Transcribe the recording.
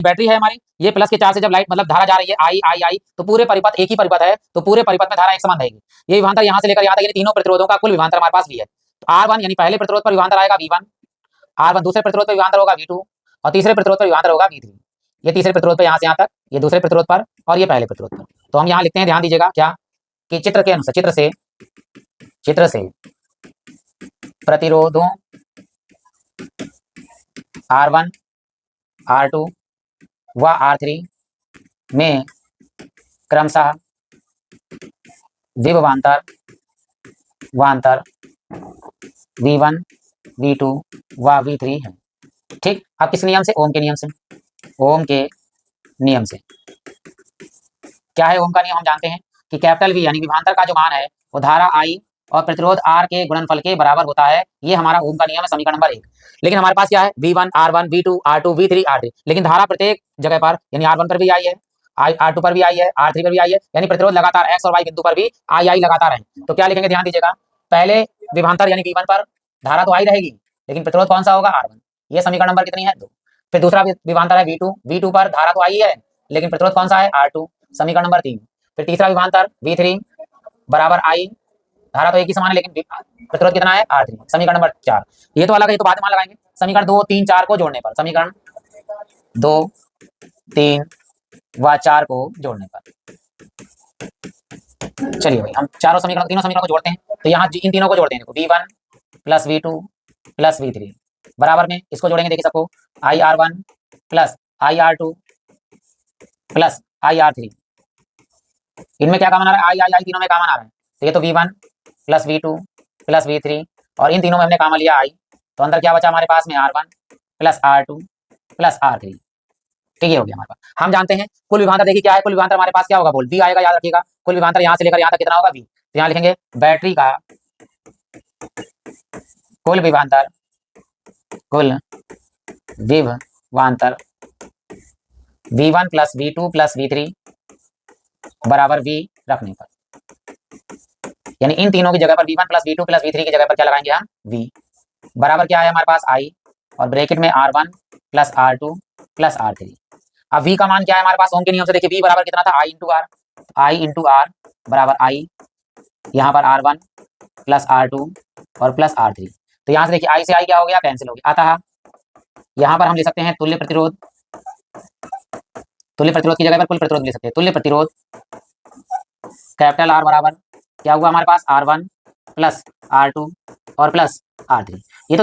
Battery है हमारी, ये प्लस के चार्ज से जब लाइट मतलब धारा जा रही है आई आई आई, तो पूरे परिपथ एक ही परिपथ है, तो पूरे परिपथ में धारा एक समान रहेगी। ये विभवांतर यहाँ से लेकर यहाँ तक यानी तीनों प्रतिरोधों का कुल विभवांतर हमारे पास भी है। तो R1 यानी पहले प्रतिरोध पर विभवांतर आएगा V1, R1 दूसरे प्रतिरोध पर विभवांतर होगा V2 और तीसरे प्रतिरोध पर विभवांतर होगा V3। ये तीसरे प्रतिरोध पर यहाँ से यहाँ तक, ये दूसरे प्रतिरोध पर और ये पहले प्रतिरोध पर। तो हम यहाँ लिखते हैं, ध्यान दीजिएगा क्या कि चित्र के अनुसार चित्र से प्रतिरोधों R1 R2 व R3 में क्रमशः विभवांतर वांतर V1 V2 व V3 है। ठीक, अब किस नियम से? ओम के नियम से। ओम के नियम से क्या है ओम का नियम? हम जानते हैं कि कैपिटल V यानी विभवांतर का जो मान है वो धारा I और प्रतिरोध R के गुणनफल के बराबर होता है। ये हमारा ओम का नियम है, समीकरण नंबर 1। लेकिन हमारे पास क्या है? V1 R1 V2 R2 V3 R3, लेकिन धारा प्रत्येक जगह पर यानी R1 पर भी आई है, R2 पर भी आई है, R3 पर भी आई है, यानी प्रतिरोध लगातार X और Y बिंदु पर भी I लगातार है। तो क्या लिखेंगे? ध्यान दीजिएगा, पहले विभवांतर यानी V1 पर धारा तो I रहेगी, लेकिन प्रतिरोध कौन सा होगा? R1। ये समीकरण नंबर कितनी है? 2। फिर दूसरा विभवांतर है V2 पर धारा तो I है, लेकिन प्रतिरोध कौन सा है? R2, समीकरण नंबर 3। फिर तीसरा विभवांतर V3 बराबर I, धारा तो एक ही समान है लेकिन प्रतिरोध कितना है? R3, समीकरण नंबर 4। ये तो अलग है, ये तो बाद में मान लगाएंगे। समीकरण 2, 3, 4 को जोड़ने पर, समीकरण 2, 3 व 4 को जोड़ने पर, चलिए भाई हम तीनों समीकरण को जोड़ते हैं। तो यहाँ इन तीनों को जोड़ते हैं, देखो V1 plus V2 plus V3 बराबर में इसको जोड़ेंगे, देखिए सबको, IR1 plus IR2 plus IR3। इनमें क्या कॉमन आ रहा है? आई तीनों में कॉमन आ रहा है। तो ये तो V1 plus V2 plus V3 और इन तीनों में हमने कॉमन लिया I, तो अंदर क्या बचा हमारे पास में? R1 plus R2 plus R3। ठीक है, हो गया हमारे पास। हम जानते हैं कुल विभवांतर, देखिए क्या है कुल विभवांतर हमारे पास? क्या होगा? बोल V आएगा, याद रखिएगा। कुल विभवांतर यहाँ से लेकर यहाँ तक कितना होगा? V। तो यहाँ लिखेंगे बैटरी का कुल विभवांतर V1 plus V2 plus V3 बराबर V रखने पर, यानी इन तीनों की जगह पर V1 plus V2 plus V3 की जगह पर क्या लगाएंगे हम? V बराबर क्या है हमारे पास? I और ब्रैकेट में R1 plus R2 plus R3। अब V का मान क्या है हमारे पास? ओम के नियम से देखिए V बराबर कितना था? I इंटू R बराबर I, यहाँ पर R1 प्लस R2 और प्लस R3। तो यहाँ से देखिए I से I क्या हो गया? कैंसिल हो गया। अतः यहाँ पर हम ले सकते हैं तुल्य प्रतिरोध की जगह पर कुल प्रतिरोध ले सकते हैं। तुल्य प्रतिरोध कैपिटल R बराबर क्या हुआ हमारे पास? R1 प्लस R2 और प्लस R3। ये तो